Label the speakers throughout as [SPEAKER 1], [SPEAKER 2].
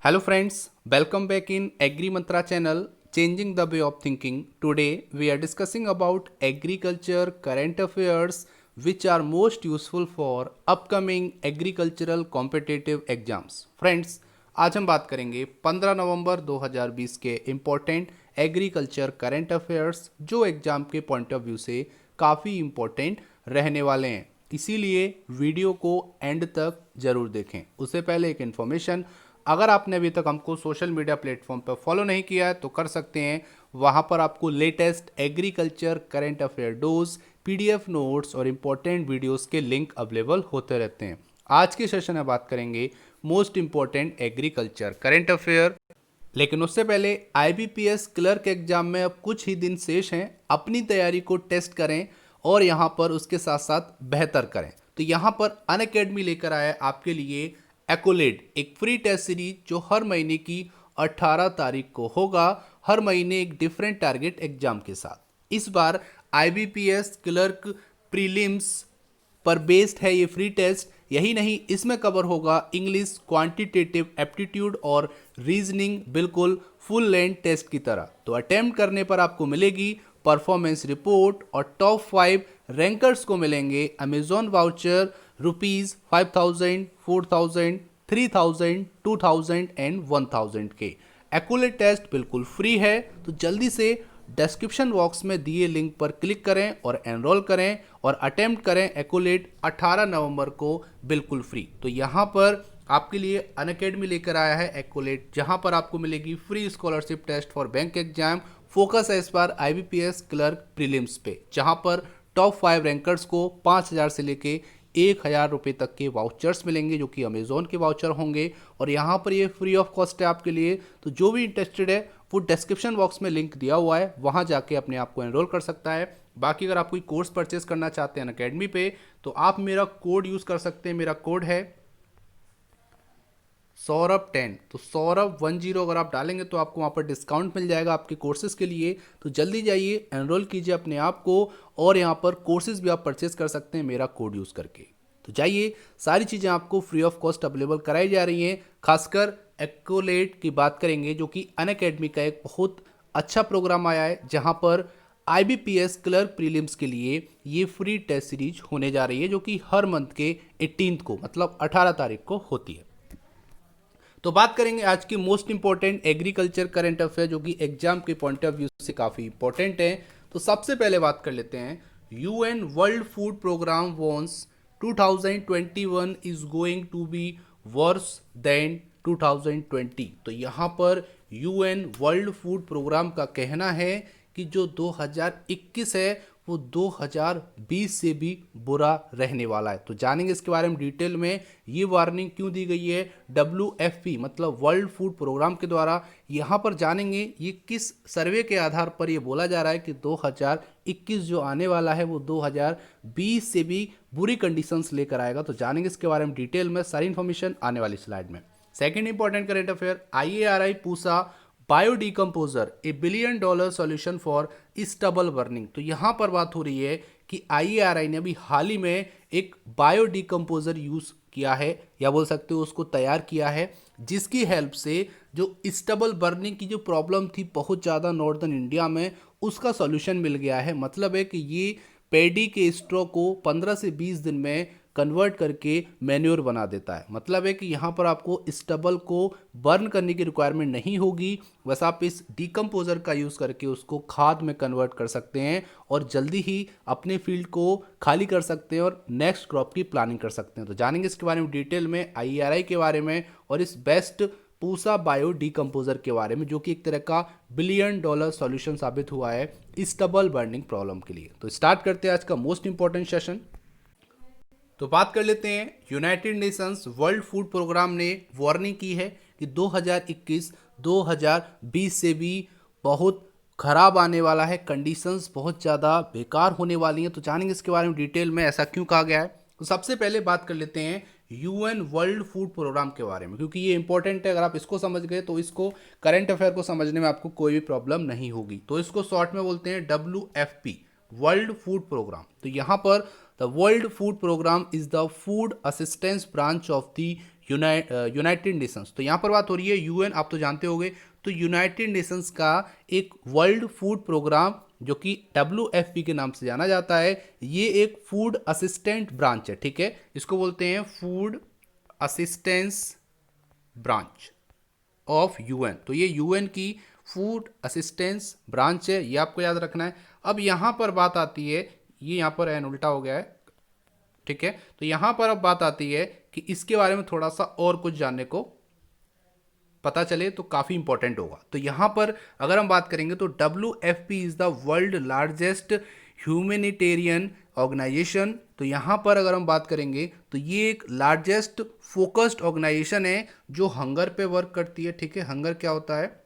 [SPEAKER 1] Hello friends, welcome back in Agri Mantra channel, changing the way of thinking. Today we are discussing about agriculture current affairs which are most useful for upcoming agricultural competitive exams. Friends, आज हम बात करेंगे 15 नवंबर 2020 के important agriculture current affairs जो exam के point of view से काफ़ी important रहने वाले हैं, इसीलिए वीडियो को एंड तक ज़रूर देखें। उससे पहले एक इन्फॉर्मेशन, अगर आपने अभी तक हमको सोशल मीडिया प्लेटफॉर्म पर फॉलो नहीं किया है तो कर सकते हैं। वहाँ पर आपको latest agriculture current affair dose, PDF notes और इम्पोर्टेंट वीडियोस के लिंक अवेलेबल होते रहते हैं। आज के सेशन में बात करेंगे most important agriculture current affair, लेकिन उससे पहले आईबीपीएस क्लर्क एग्जाम में अब कुछ ही दिन शेष हैं। अपनी तैयारी को टेस्ट करें और यहाँ पर उसके साथ साथ बेहतर करें। तो यहाँ पर अनअकैडमी लेकर आया है आपके लिए एक्कोलेड, एक फ्री टेस्ट सीरीज जो हर महीने की 18 तारीख को होगा, हर महीने एक डिफरेंट टारगेट एग्जाम के साथ। इस बार आईबीपीएस क्लर्क प्रीलिम्स पर बेस्ड है ये फ्री टेस्ट। यही नहीं, इसमें कवर होगा इंग्लिश, क्वांटिटेटिव एप्टीट्यूड और रीजनिंग, बिल्कुल फुल लेंथ टेस्ट की तरह। तो अटेम्प्ट करने पर आपको मिलेगी परफॉर्मेंस रिपोर्ट और टॉप 5 रैंकर्स को मिलेंगे अमेजॉन वाउचर ₹5000, 4000, 3000, 2000 एंड 1000 के। एक्यूरेट टेस्ट बिल्कुल फ्री है, तो जल्दी से डिस्क्रिप्शन बॉक्स में दिए लिंक पर क्लिक करें और एनरोल करें और अटेम्प्ट करें एक्यूरेट 18 नवंबर को बिल्कुल फ्री। तो यहाँ पर आपके लिए अनअकैडमी लेकर आया है एक्यूरेट, जहाँ पर आपको मिलेगी free scholarship test for bank exam. Focus है इस बार आईबीपीएस क्लर्क प्रीलिम्स पे, जहाँ पर टॉप 5 रैंकर्स को 5000 से लेके 1000 रुपये तक के वाउचर्स मिलेंगे, जो कि अमेजोन के वाउचर होंगे। और यहाँ पर ये फ्री ऑफ कॉस्ट है आपके लिए। तो जो भी इंटरेस्टेड है वो डिस्क्रिप्शन बॉक्स में लिंक दिया हुआ है, वहाँ जाके अपने आप को एनरोल कर सकता है। बाकी अगर आप कोई कोर्स परचेस करना चाहते हैं अनअकैडमी पे, तो आप मेरा कोड यूज़ कर सकते हैं। मेरा कोड है सौरभ10। तो सौरभ10 अगर आप डालेंगे तो आपको वहाँ पर डिस्काउंट मिल जाएगा आपके कोर्सेज के लिए। तो जल्दी जाइए, एनरोल कीजिए अपने आप को और यहाँ पर कोर्सेज भी आप परचेज कर सकते हैं मेरा कोड यूज़ करके। तो जाइए, सारी चीज़ें आपको फ्री ऑफ कॉस्ट अवेलेबल कराई जा रही हैं। खासकर एक्कोलेट की बात करेंगे, जो कि अनअकैडमी का एक बहुत अच्छा प्रोग्राम आया है, जहाँ पर आईबीपीएस क्लर्क प्रीलिम्स के लिए ये फ्री टेस्ट सीरीज होने जा रही है, जो कि हर मंथ के 18 को मतलब 18 तारीख को होती है। तो बात करेंगे आज की most important agriculture current affair, जो कि एग्जाम के पॉइंट ऑफ व्यू से काफ़ी इंपॉर्टेंट है। तो सबसे पहले बात कर लेते हैं, UN World Food Programme warns 2021 is going to be worse than 2020। तो यहाँ पर यूएन वर्ल्ड फूड प्रोग्राम का कहना है कि जो 2021 है वो 2020 से भी बुरा रहने वाला है। तो जानेंगे इसके बारे में डिटेल में, ये वार्निंग क्यों दी गई है WFP मतलब वर्ल्ड फूड प्रोग्राम के द्वारा। यहाँ पर जानेंगे ये किस सर्वे के आधार पर ये बोला जा रहा है कि 2021 जो आने वाला है वो 2020 से भी बुरी कंडीशंस लेकर आएगा। तो जानेंगे इसके बारे में डिटेल में, सारी इन्फॉर्मेशन आने वाली स्लाइड में। Second important current affair, IARI Pusa biodecomposer $1 billion solution for stubble burning. तो यहाँ पर बात हो रही है कि IARI ने अभी हाल ही में एक बायोडिकम्पोजर यूज़ किया है, या बोल सकते हो उसको तैयार किया है, जिसकी हेल्प से जो स्टबल बर्निंग की जो प्रॉब्लम थी बहुत ज़्यादा नॉर्दर्न इंडिया में, उसका सॉल्यूशन मिल गया है। मतलब है कि ये पेडी के स्ट्रॉ को 15 से 20 दिन में कन्वर्ट करके मैन्योर बना देता है। मतलब है कि यहाँ पर आपको स्टबल को बर्न करने की रिक्वायरमेंट नहीं होगी, बस आप इस डिकम्पोजर का यूज़ करके उसको खाद में कन्वर्ट कर सकते हैं और जल्दी ही अपने फील्ड को खाली कर सकते हैं और नेक्स्ट क्रॉप की प्लानिंग कर सकते हैं। तो जानेंगे इसके बारे में डिटेल में, IARI के बारे में और इस बेस्ट पूसा बायो डिकम्पोजर के बारे में, जो कि एक तरह का $1 बिलियन सॉल्यूशन साबित हुआ है स्टबल बर्निंग प्रॉब्लम के लिए। तो स्टार्ट करते हैं आज का मोस्ट इंपॉर्टेंट सेशन। तो बात कर लेते हैं, United Nations World Food Programme ने वार्निंग की है कि 2021-2020 से भी बहुत खराब आने वाला है, कंडीशंस बहुत ज़्यादा बेकार होने वाली हैं। तो जानेंगे इसके बारे में डिटेल में, ऐसा क्यों कहा गया है। तो सबसे पहले बात कर लेते हैं यूएन वर्ल्ड फूड प्रोग्राम के बारे में, क्योंकि ये इंपॉर्टेंट है। अगर आप इसको समझ गए तो इसको करंट अफेयर को समझने में आपको कोई भी प्रॉब्लम नहीं होगी। तो इसको शॉर्ट में बोलते हैं WFP वर्ल्ड फूड प्रोग्राम। तो यहाँ पर the World Food Programme is the food assistance branch of the United Nations. तो यहाँ पर बात हो रही है यूएन, आप तो जानते होंगे। तो यूनाइटेड नेशंस का एक वर्ल्ड फूड प्रोग्राम जो कि WFP के नाम से जाना जाता है, ये एक फूड असिस्टेंट ब्रांच है, ठीक है। इसको बोलते हैं food assistance branch of UN. तो ये यूएन की फूड असिस्टेंस ब्रांच है, ये आपको याद रखना है। अब यहाँ पर बात आती है, ये यहाँ पर एन उल्टा हो गया है, ठीक है। तो यहाँ पर अब बात आती है कि इसके बारे में थोड़ा सा और कुछ जानने को पता चले तो काफ़ी इंपॉर्टेंट होगा। तो यहाँ पर अगर हम बात करेंगे तो WFP is the world largest humanitarian organisation. तो यहाँ पर अगर हम बात करेंगे तो ये एक लार्जेस्ट फोकस्ड ऑर्गेनाइजेशन है जो हंगर पे वर्क करती है, ठीक है। हंगर क्या होता है?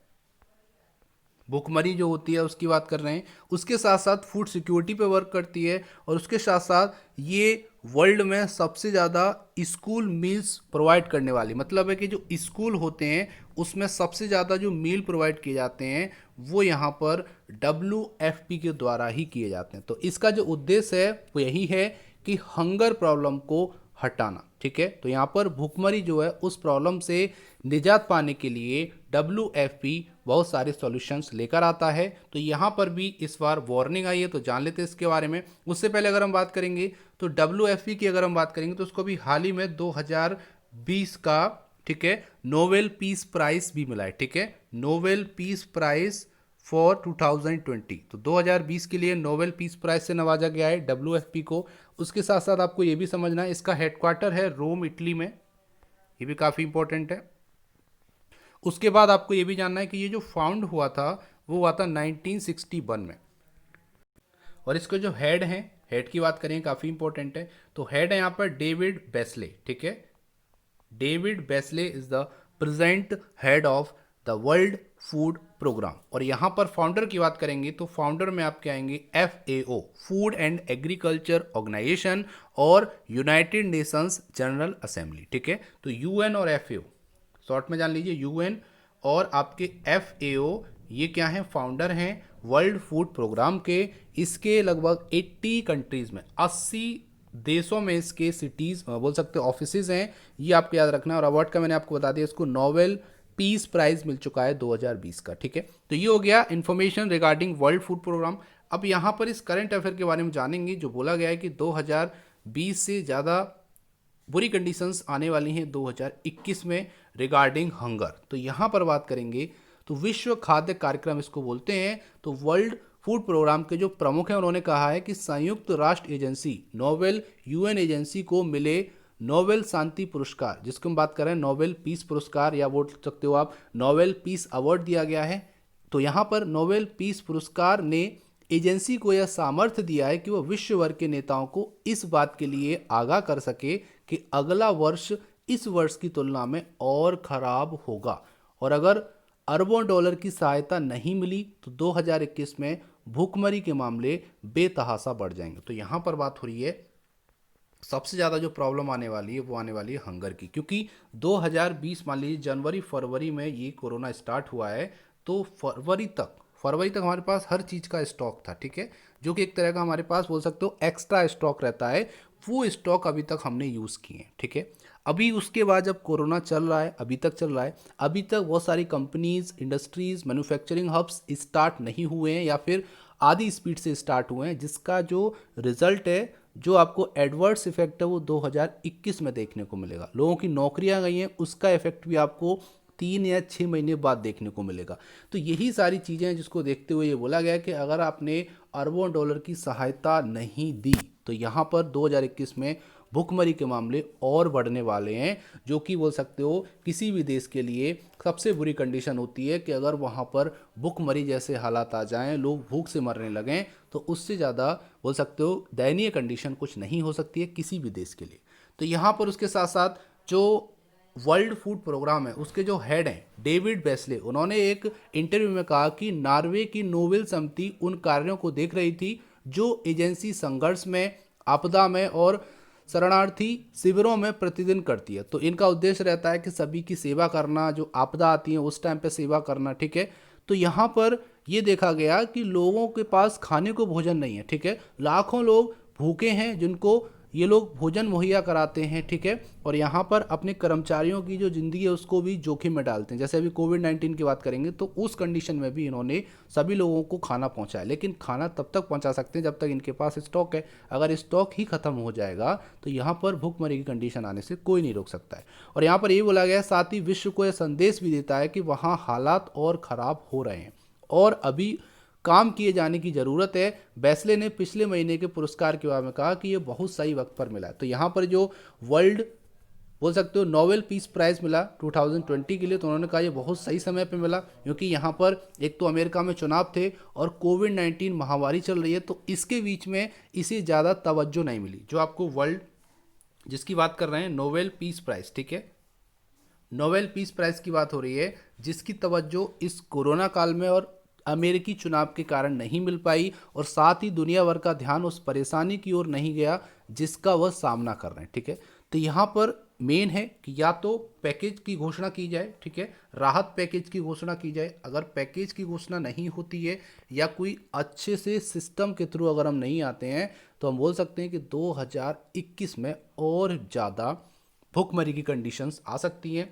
[SPEAKER 1] भूखमरी जो होती है उसकी बात कर रहे हैं। उसके साथ साथ फूड सिक्योरिटी पे वर्क करती है, और उसके साथ साथ ये वर्ल्ड में सबसे ज़्यादा स्कूल मील्स प्रोवाइड करने वाली, मतलब है कि जो स्कूल होते हैं उसमें सबसे ज़्यादा जो मील प्रोवाइड किए जाते हैं वो यहाँ पर WFP के द्वारा ही किए जाते हैं। तो इसका जो उद्देश्य है वो यही है कि हंगर प्रॉब्लम को हटाना, ठीक है। तो यहाँ पर भूखमरी जो है उस प्रॉब्लम से निजात पाने के लिए WFP बहुत सारे सॉल्यूशंस लेकर आता है। तो यहाँ पर भी इस बार वार्निंग आई है, तो जान लेते हैं इसके बारे में। उससे पहले अगर हम बात करेंगे तो WFP की अगर हम बात करेंगे तो उसको भी हाल ही में 2020 का, ठीक है, नोबेल पीस प्राइज भी मिला है, ठीक है। नोबेल पीस प्राइज फॉर 2020, तो 2020 के लिए नोबेल पीस प्राइज से नवाजा गया है WFP को। उसके साथ साथ आपको ये भी समझना है इसका हेडक्वार्टर है रोम, इटली में, ये भी काफ़ी इंपॉर्टेंट है। उसके बाद आपको ये भी जानना है कि ये जो फाउंड हुआ था वो हुआ था 1961 में, और इसके जो हेड हैं, हेड की बात करें काफ़ी इंपॉर्टेंट है। तो हेड है यहाँ पर डेविड बेस्ले, ठीक है। David Beasley is the present head of the World Food Programme. और यहाँ पर फाउंडर की बात करेंगे तो फाउंडर में आपके आएंगे FAO, Food and Agriculture Organisation, और यूनाइटेड नेशंस जनरल असेंबली, ठीक है। तो UN और FAO शॉर्ट में जान लीजिए, UN और आपके FAO ये क्या हैं? फाउंडर हैं वर्ल्ड फूड प्रोग्राम के। इसके लगभग 80 कंट्रीज में, 80 देशों में इसके सिटीज़ बोल सकते हैं ऑफिसेज हैं, ये आपको याद रखना है। और अवार्ड का मैंने आपको बता दिया, इसको नोबेल पीस प्राइज मिल चुका है 2020 का, ठीक है। तो ये हो गया information regarding World Food Programme. अब यहाँ पर इस करंट अफेयर के बारे में जानेंगे, जो बोला गया है कि 2020 से ज़्यादा बुरी कंडीशंस आने वाली हैं 2021 में रिगार्डिंग हंगर। तो यहाँ पर बात करेंगे तो विश्व खाद्य कार्यक्रम इसको बोलते हैं। तो वर्ल्ड फूड प्रोग्राम के जो प्रमुख हैं उन्होंने कहा है कि संयुक्त राष्ट्र एजेंसी नोबेल UN एजेंसी को मिले नोबेल शांति पुरस्कार, जिसको हम बात कर रहे हैं नोबेल पीस पुरस्कार, या बोल सकते हो आप नोबेल पीस अवार्ड दिया गया है। तो यहाँ पर नोबेल पीस पुरस्कार ने एजेंसी को यह सामर्थ्य दिया है कि वह विश्व भर के नेताओं को इस बात के लिए आगाह कर सके कि अगला वर्ष इस वर्ष की तुलना में और खराब होगा, और अगर अरबों डॉलर की सहायता नहीं मिली तो 2021 में भूखमरी के मामले बेतहाशा बढ़ जाएंगे। तो यहाँ पर बात हो रही है सबसे ज़्यादा जो प्रॉब्लम आने वाली है वो आने वाली है हंगर की, क्योंकि 2020 मान लीजिए जनवरी फरवरी में ये कोरोना स्टार्ट हुआ है, तो फरवरी तक हमारे पास हर चीज़ का स्टॉक था, ठीक है, जो कि एक तरह का हमारे पास बोल सकते हो एक्स्ट्रा स्टॉक रहता है, वो स्टॉक अभी तक हमने यूज़ किए हैं, ठीक है। अभी उसके बाद जब कोरोना चल रहा है, अभी तक चल रहा है, अभी तक बहुत सारी companies, industries, manufacturing hubs start नहीं हुए हैं या फिर आधी स्पीड से स्टार्ट हुए हैं, जिसका जो रिजल्ट है, जो आपको एडवर्स इफेक्ट है वो 2021 में देखने को मिलेगा। लोगों की नौकरियां गई हैं, उसका इफेक्ट भी आपको 3 या 6 महीने बाद देखने को मिलेगा। तो यही सारी चीज़ें हैं जिसको देखते हुए ये बोला गया कि अगर आपने अरबों डॉलर की सहायता नहीं दी तो यहाँ पर 2021 में भुखमरी के मामले और बढ़ने वाले हैं, जो कि बोल सकते हो किसी भी देश के लिए सबसे बुरी कंडीशन होती है कि अगर वहाँ पर भुखमरी जैसे हालात आ जाएं, लोग भूख से मरने लगें, तो उससे ज़्यादा बोल सकते हो दयनीय कंडीशन कुछ नहीं हो सकती है किसी भी देश के लिए। तो यहाँ पर उसके साथ साथ जो वर्ल्ड फूड प्रोग्राम है उसके जो हेड हैं डेविड बेस्ले, उन्होंने एक इंटरव्यू में कहा कि नॉर्वे की नोबेल समिति उन कार्यों को देख रही थी जो एजेंसी संघर्ष में, आपदा में और शरणार्थी शिविरों में प्रतिदिन करती है। तो इनका उद्देश्य रहता है कि सभी की सेवा करना, जो आपदा आती है उस टाइम पे सेवा करना, ठीक है। तो यहाँ पर ये देखा गया कि लोगों के पास खाने को भोजन नहीं है, ठीक है, लाखों लोग भूखे हैं जिनको ये लोग भोजन मुहैया कराते हैं, ठीक है, और यहाँ पर अपने कर्मचारियों की जो ज़िंदगी है उसको भी जोखिम में डालते हैं। जैसे अभी कोविड-19 की बात करेंगे तो उस कंडीशन में भी इन्होंने सभी लोगों को खाना पहुँचाया, लेकिन खाना तब तक पहुँचा सकते हैं जब तक इनके पास स्टॉक है। अगर स्टॉक ही ख़त्म हो जाएगा तो यहाँ पर भूखमरी की कंडीशन आने से कोई नहीं रोक सकता है। और यहाँ पर ये बोला गया है, साथ ही विश्व को यह संदेश भी देता है कि वहाँ हालात और ख़राब हो रहे हैं और अभी काम किए जाने की ज़रूरत है। बैसले ने पिछले महीने के पुरस्कार के बारे में कहा कि ये बहुत सही वक्त पर मिला है। तो यहाँ पर जो वर्ल्ड बोल सकते हो नोबेल पीस प्राइज़ मिला 2020 के लिए, तो उन्होंने कहा ये बहुत सही समय पे मिला, क्योंकि यहाँ पर एक तो अमेरिका में चुनाव थे और कोविड-19 महामारी चल रही है, तो इसके बीच में इसे ज़्यादा तवज्जो नहीं मिली। जो आपको वर्ल्ड जिसकी बात कर रहे हैं नोबेल पीस प्राइज़, ठीक है, नोबेल पीस प्राइज़ की बात हो रही है, जिसकी तवज्जो इस कोरोना काल में और अमेरिकी चुनाव के कारण नहीं मिल पाई, और साथ ही दुनिया भर का ध्यान उस परेशानी की ओर नहीं गया जिसका वह सामना कर रहे हैं, ठीक है। तो यहाँ पर मेन है कि या तो पैकेज की घोषणा की जाए, ठीक है, राहत पैकेज की घोषणा की जाए। अगर पैकेज की घोषणा नहीं होती है या कोई अच्छे से सिस्टम के थ्रू अगर हम नहीं आते हैं तो हम बोल सकते हैं कि 2021 में और ज़्यादा भूखमरी की कंडीशंस आ सकती हैं।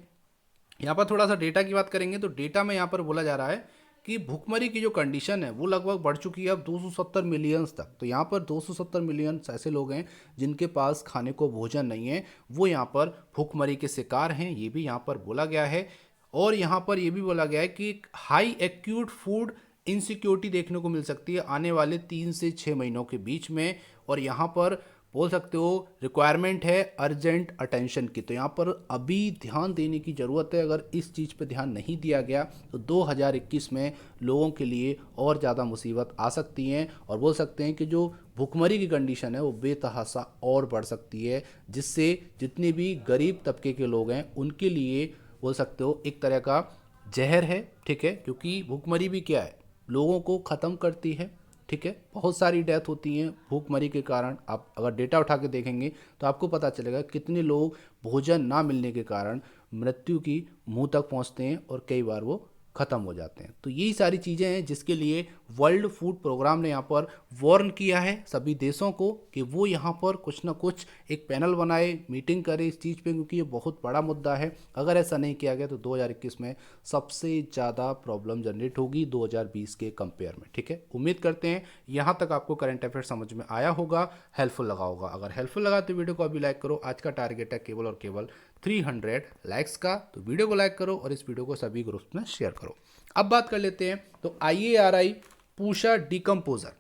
[SPEAKER 1] यहाँ पर थोड़ा सा डेटा की बात करेंगे तो डेटा में यहाँ पर बोला जा रहा है कि भूखमरी की जो कंडीशन है वो लगभग बढ़ चुकी है अब 270 मिलियंस तक। तो यहाँ पर 270 मिलियन ऐसे लोग हैं जिनके पास खाने को भोजन नहीं है, वो यहाँ पर भूखमरी के शिकार हैं, ये भी यहाँ पर बोला गया है। और यहाँ पर ये भी बोला गया है कि हाई एक्यूट फूड इनसिक्योरिटी देखने को मिल सकती है आने वाले 3 से 6 महीनों के बीच में। और यहाँ पर बोल सकते हो रिक्वायरमेंट है अर्जेंट अटेंशन की। तो यहाँ पर अभी ध्यान देने की ज़रूरत है। अगर इस चीज़ पे ध्यान नहीं दिया गया तो 2021 में लोगों के लिए और ज़्यादा मुसीबत आ सकती हैं, और बोल सकते हैं कि जो भुखमरी की कंडीशन है वो बेतहाशा और बढ़ सकती है, जिससे जितने भी गरीब तबके के लोग हैं उनके लिए बोल सकते हो एक तरह का जहर है, ठीक है, क्योंकि भुखमरी भी क्या है, लोगों को ख़त्म करती है, ठीक है। बहुत सारी डेथ होती हैं भूखमरी के कारण। आप अगर डेटा उठा के देखेंगे तो आपको पता चलेगा कितने लोग भोजन ना मिलने के कारण मृत्यु की मुंह तक पहुंचते हैं और कई बार वो ख़त्म हो जाते हैं। तो यही सारी चीज़ें हैं जिसके लिए वर्ल्ड फूड प्रोग्राम ने यहाँ पर वार्न किया है सभी देशों को कि वो यहाँ पर कुछ ना कुछ एक पैनल बनाए, मीटिंग करे इस चीज़ पे, क्योंकि ये बहुत बड़ा मुद्दा है। अगर ऐसा नहीं किया गया तो 2021 में सबसे ज़्यादा प्रॉब्लम जनरेट होगी 2020 के कंपेयर में, ठीक है। उम्मीद करते हैं यहाँ तक आपको करंट अफेयर समझ में आया होगा, हेल्पफुल लगा होगा। अगर हेल्पफुल लगा तो वीडियो को अभी लाइक करो। आज का टारगेट है केवल और केवल 300 लाइक्स का, तो वीडियो को लाइक करो और इस वीडियो को सभी ग्रुप्स में शेयर करो। अब बात कर लेते हैं तो IARI पूषा डिकम्पोजर,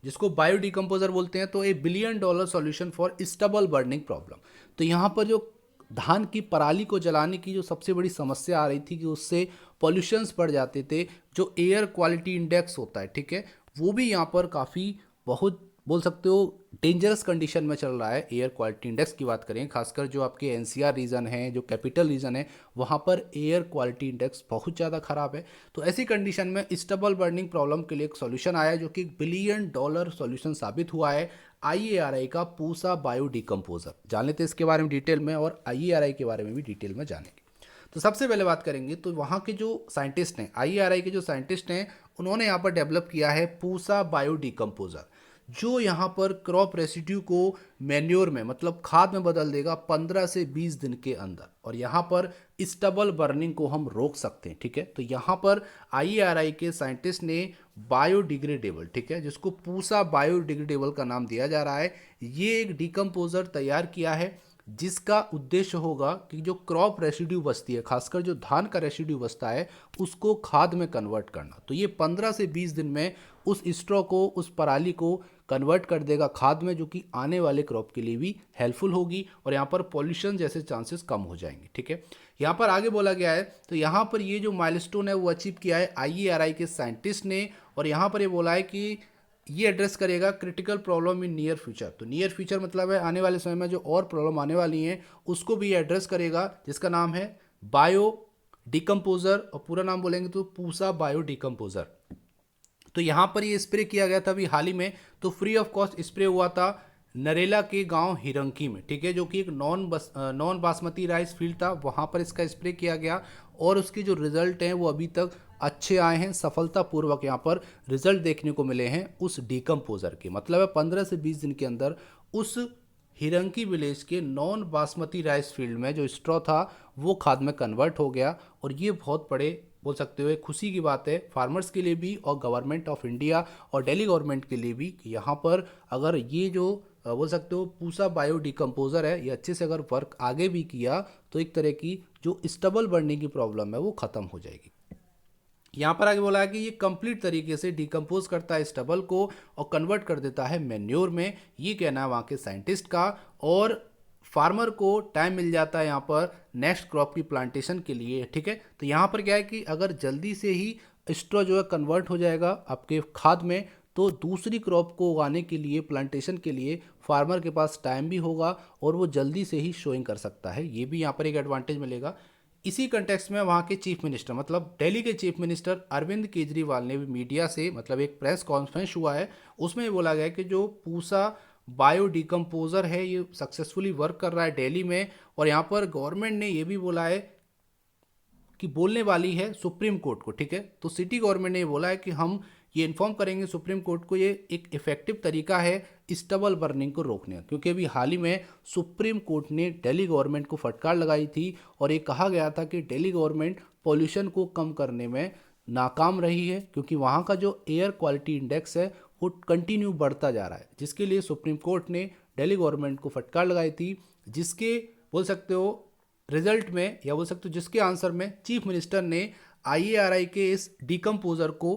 [SPEAKER 1] जिसको बायो डिकम्पोजर बोलते हैं, तो $1 billion solution for stubble burning problem. तो यहाँ पर जो धान की पराली को जलाने की जो सबसे बड़ी समस्या आ रही थी कि उससे पॉल्यूशंस बढ़ जाते थे, जो एयर क्वालिटी इंडेक्स होता है, ठीक है, वो भी यहाँ पर काफ़ी बहुत बोल सकते हो डेंजरस कंडीशन में चल रहा है। एयर क्वालिटी इंडेक्स की बात करें, खासकर जो आपके NCR रीजन है, जो कैपिटल रीजन है, वहाँ पर एयर क्वालिटी इंडेक्स बहुत ज़्यादा ख़राब है। तो ऐसी कंडीशन में स्टबल बर्निंग प्रॉब्लम के लिए एक सॉल्यूशन आया जो कि $1 बिलियन सॉल्यूशन साबित हुआ है, IARI का पूसा बायो डिकम्पोजर। जान लेते हैं इसके बारे में डिटेल में और IARI के बारे में भी डिटेल में जानेंगे। तो सबसे पहले बात करेंगे तो वहाँ के जो साइंटिस्ट हैं, IARI के जो साइंटिस्ट हैं, उन्होंने यहाँ पर डेवलप किया है पूसा बायो डिकम्पोजर, जो यहाँ पर क्रॉप रेसिड्यू को मैन्योर में मतलब खाद में बदल देगा 15 से 20 दिन के अंदर, और यहाँ पर स्टबल बर्निंग को हम रोक सकते हैं, ठीक है। तो यहाँ पर IARI के साइंटिस्ट ने बायोडिग्रेडेबल, ठीक है, जिसको पूसा बायोडिग्रेडेबल का नाम दिया जा रहा है, ये एक डिकम्पोजर तैयार किया है जिसका उद्देश्य होगा कि जो क्रॉप रेसिड्यू बचती है, खासकर जो धान का रेसिड्यू बचता है, उसको खाद में कन्वर्ट करना। तो ये 15 से 20 दिन में उस स्ट्रॉ को, उस पराली को कन्वर्ट कर देगा खाद में, जो कि आने वाले क्रॉप के लिए भी हेल्पफुल होगी और यहाँ पर पॉल्यूशन जैसे चांसेस कम हो जाएंगे, ठीक है। यहाँ पर आगे बोला गया है, तो यहाँ पर ये जो माइलस्टोन है वो अचीव किया है IARI के साइंटिस्ट ने, और यहाँ पर ये बोला है कि ये एड्रेस करेगा critical problem in near future. तो नियर फ्यूचर मतलब है आने वाले समय में जो और प्रॉब्लम आने वाली हैं उसको भी एड्रेस करेगा, जिसका नाम है बायो डिकम्पोजर, और पूरा नाम बोलेंगे तो पूसा बायो डिकम्पोजर। तो यहाँ पर ये स्प्रे किया गया था अभी हाल ही में, तो फ्री ऑफ कॉस्ट स्प्रे हुआ था नरेला के गांव हिरंकी में, ठीक है, जो कि एक नॉन बासमती राइस फील्ड था, वहाँ पर इसका स्प्रे किया गया और उसके जो रिजल्ट हैं वो अभी तक अच्छे आए हैं, सफलतापूर्वक यहाँ पर रिजल्ट देखने को मिले हैं उस डिकम्पोजर के। मतलब है 15 से 20 दिन के अंदर उस हिरंकी विलेज के नॉन बासमती राइस फील्ड में जो स्ट्रॉ था वो खाद में कन्वर्ट हो गया। और ये बहुत बड़े बोल सकते हो एक खुशी की बात है फार्मर्स के लिए भी और गवर्नमेंट ऑफ इंडिया और दिल्ली गवर्नमेंट के लिए भी कि यहाँ पर अगर ये जो बोल सकते हो पूसा बायो डिकम्पोजर है ये अच्छे से अगर वर्क आगे भी किया तो एक तरह की जो स्टबल बढ़ने की प्रॉब्लम है वो ख़त्म हो जाएगी। यहाँ पर आगे बोला है कि ये कंप्लीट तरीके से डिकम्पोज करता है स्टबल को और कन्वर्ट कर देता है मैन्योर में, ये कहना है वहाँ के साइंटिस्ट का। और फार्मर को टाइम मिल जाता है यहाँ पर नेक्स्ट क्रॉप की प्लांटेशन के लिए। ठीक है, तो यहाँ पर क्या है कि अगर जल्दी से ही स्ट्रॉ जो है कन्वर्ट हो जाएगा आपके खाद में तो दूसरी क्रॉप को उगाने के लिए प्लांटेशन के लिए फार्मर के पास टाइम भी होगा और वो जल्दी से ही शोइंग कर सकता है, ये भी यहाँ पर एक एडवांटेज मिलेगा। इसी कंटेक्स्ट में वहाँ के चीफ मिनिस्टर मतलब दिल्ली के चीफ मिनिस्टर अरविंद केजरीवाल ने भी मीडिया से मतलब एक प्रेस कॉन्फ्रेंस हुआ है उसमें बोला गया कि जो पूसा बायो डिकम्पोजर है ये सक्सेसफुली वर्क कर रहा है दिल्ली में। और यहाँ पर गवर्नमेंट ने ये भी बोला है कि बोलने वाली है सुप्रीम कोर्ट को। ठीक है, तो सिटी गवर्नमेंट ने ये बोला है कि हम ये इन्फॉर्म करेंगे सुप्रीम कोर्ट को ये एक इफेक्टिव तरीका है स्टबल बर्निंग को रोकने का, क्योंकि अभी हाल ही में सुप्रीम कोर्ट ने दिल्ली गवर्नमेंट को फटकार लगाई थी और ये कहा गया था कि दिल्ली गवर्नमेंट पॉल्यूशन को कम करने में नाकाम रही है क्योंकि वहाँ का जो एयर क्वालिटी इंडेक्स है वो कंटिन्यू बढ़ता जा रहा है, जिसके लिए सुप्रीम कोर्ट ने दिल्ली गवर्नमेंट को फटकार लगाई थी। जिसके बोल सकते हो रिजल्ट में या बोल सकते हो जिसके आंसर में चीफ मिनिस्टर ने IARI के इस डिकम्पोजर को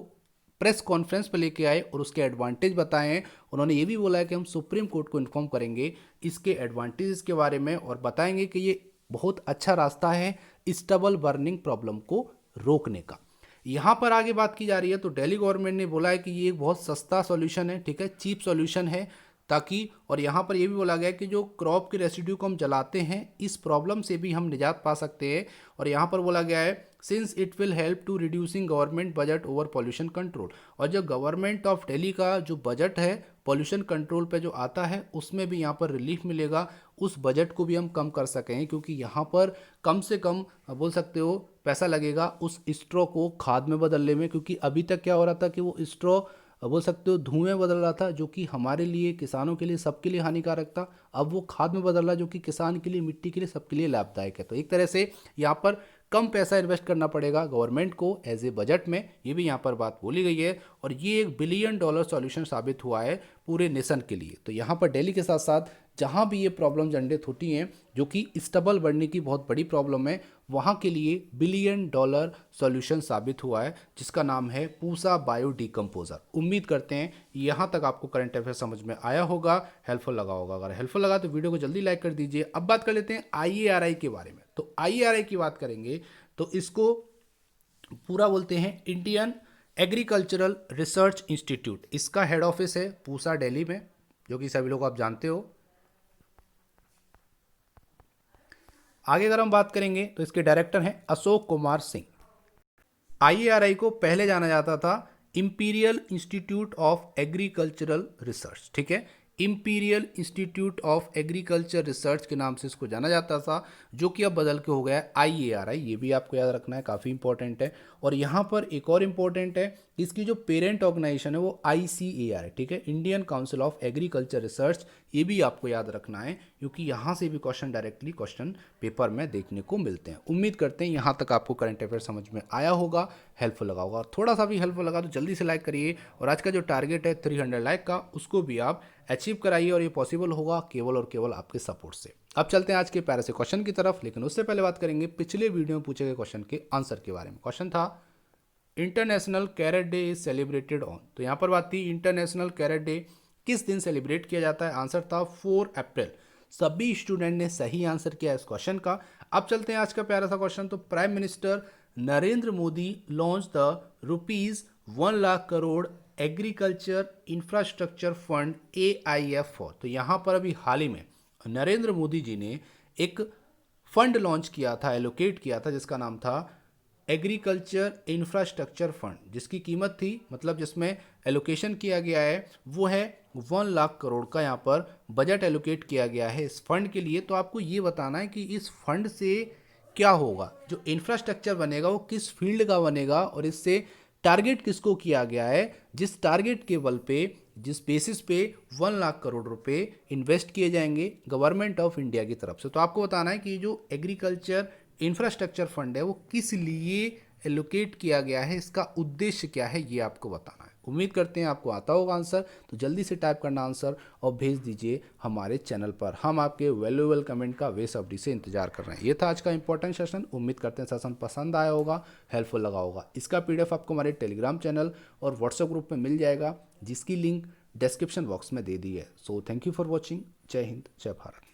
[SPEAKER 1] प्रेस कॉन्फ्रेंस पर लेके आए और उसके एडवांटेज बताए हैं। उन्होंने ये भी बोला है कि हम सुप्रीम कोर्ट को इन्फॉर्म करेंगे इसके एडवांटेजेस के बारे में और बताएंगे कि ये बहुत अच्छा रास्ता है स्टबल बर्निंग प्रॉब्लम को रोकने का। यहाँ पर आगे बात की जा रही है तो दिल्ली गवर्नमेंट ने बोला है कि ये एक बहुत सस्ता सॉल्यूशन है, ठीक है, चीप सॉल्यूशन है ताकि। और यहाँ पर ये भी बोला गया है कि जो क्रॉप के रेसिड्यू को हम जलाते हैं इस प्रॉब्लम से भी हम निजात पा सकते हैं। और यहाँ पर बोला गया है since it will help to reducing government budget over pollution control. और जो गवर्नमेंट ऑफ दिल्ली का जो बजट है पॉल्यूशन कंट्रोल पे जो आता है उसमें भी यहाँ पर रिलीफ मिलेगा, उस बजट को भी हम कम कर सकें क्योंकि यहाँ पर कम से कम बोल सकते हो पैसा लगेगा उस स्ट्रॉ को खाद में बदलने में। क्योंकि अभी तक क्या हो रहा था कि वो स्ट्रॉ बोल सकते हो धुएं बदल रहा था जो कि हमारे लिए किसानों के लिए सबके लिए हानिकारक था, अब वो खाद में बदल रहा जो कि किसान के लिए मिट्टी के लिए सबके लिए लाभदायक है। तो एक तरह से यहाँ पर कम पैसा इन्वेस्ट करना पड़ेगा गवर्नमेंट को एज ए बजट में, ये भी यहाँ पर बात बोली गई है। और ये $1 बिलियन सॉल्यूशन साबित हुआ है पूरे नेशन के लिए। तो यहाँ पर दिल्ली के साथ साथ जहाँ भी ये प्रॉब्लम जनरेट होती हैं जो कि स्टबल बढ़ने की बहुत बड़ी प्रॉब्लम है वहाँ के लिए $1 बिलियन सॉल्यूशन साबित हुआ है जिसका नाम है पूसा बायो डिकम्पोजर। उम्मीद करते हैं यहाँ तक आपको करंट अफेयर समझ में आया होगा, हेल्पफुल लगा होगा। अगर हेल्पफुल लगा तो वीडियो को जल्दी लाइक कर दीजिए। अब बात कर लेते हैं IARI के बारे में। तो IARI की बात करेंगे तो इसको पूरा बोलते हैं इंडियन एग्रीकल्चरल रिसर्च इंस्टीट्यूट। इसका हेड ऑफिस है पूसा दिल्ली में, जो कि सभी लोग आप जानते हो। आगे अगर हम बात करेंगे तो इसके डायरेक्टर हैं अशोक कुमार सिंह। IARI को पहले जाना जाता था imperial institute of agricultural research, ठीक है, imperial institute of agriculture research के नाम से इसको जाना जाता था, जो कि अब बदल के हो गया है IARI। ये भी आपको याद रखना है, काफ़ी इंपॉर्टेंट है। और यहाँ पर एक और इम्पॉर्टेंट है, इसकी जो पेरेंट ऑर्गेनाइजेशन है वो ICAR, ठीक है, Indian council of agriculture research. ये भी आपको याद रखना है क्योंकि यहाँ से भी क्वेश्चन डायरेक्टली क्वेश्चन पेपर में देखने को मिलते हैं। उम्मीद करते हैं यहाँ तक आपको करंट अफेयर समझ में आया होगा, हेल्पफुल लगा होगा। और थोड़ा सा भी हेल्पफुल लगा तो जल्दी से लाइक करिए। और आज का जो टारगेट है 300 लाइक का उसको भी आप अचीव कराइए और ये पॉसिबल होगा केवल और केवल आपके सपोर्ट से। अब चलते हैं आज के प्यारे से क्वेश्चन की तरफ, लेकिन उससे पहले बात करेंगे पिछले वीडियो में पूछे गए क्वेश्चन के आंसर के बारे में। क्वेश्चन था International Carrot Day is celebrated on. तो यहाँ पर बात थी इंटरनेशनल कैरेट डे किस दिन सेलिब्रेट किया जाता है। आंसर था 4 अप्रैल। सभी स्टूडेंट ने सही आंसर किया इस क्वेश्चन का। अब चलते हैं आज का प्यारा सा क्वेश्चन। तो prime minister Narendra Modi launch the ₹1 lakh crore agriculture infrastructure fund AIF for. तो यहाँ पर अभी हाल ही में नरेंद्र मोदी जी ने एक फंड लॉन्च किया था, एलोकेट किया था, जिसका नाम था एग्रीकल्चर इंफ्रास्ट्रक्चर फंड, जिसकी कीमत थी मतलब जिसमें एलोकेशन किया गया है वो है 1 लाख करोड़ का। यहाँ पर बजट एलोकेट किया गया है इस फंड के लिए। तो आपको ये बताना है कि इस फंड से क्या होगा, जो इंफ्रास्ट्रक्चर बनेगा वो किस फील्ड का बनेगा और इससे टारगेट किसको किया गया है, जिस टारगेट के बल पे जिस बेसिस पे 1 लाख करोड़ रुपए इन्वेस्ट किए जाएंगे गवर्नमेंट ऑफ इंडिया की तरफ से। तो आपको बताना है कि जो एग्रीकल्चर इंफ्रास्ट्रक्चर फंड है वो किस लिए एलोकेट किया गया है, इसका उद्देश्य क्या है, ये आपको बताना है। उम्मीद करते हैं आपको आता होगा आंसर। तो जल्दी से टाइप करना आंसर और भेज दीजिए हमारे चैनल पर। हम आपके वैल्यूएबल कमेंट का बेसब्री से इंतजार कर रहे हैं। ये था आज का इंपॉर्टेंट सेशन। उम्मीद करते हैं सेशन पसंद आया होगा, हेल्पफुल लगा होगा। इसका पीडीएफ आपको हमारे टेलीग्राम चैनल और व्हाट्सएप ग्रुप में मिल जाएगा, जिसकी लिंक डिस्क्रिप्शन बॉक्स में दे दी है। So thank you for watching. जय हिंद, जय भारत।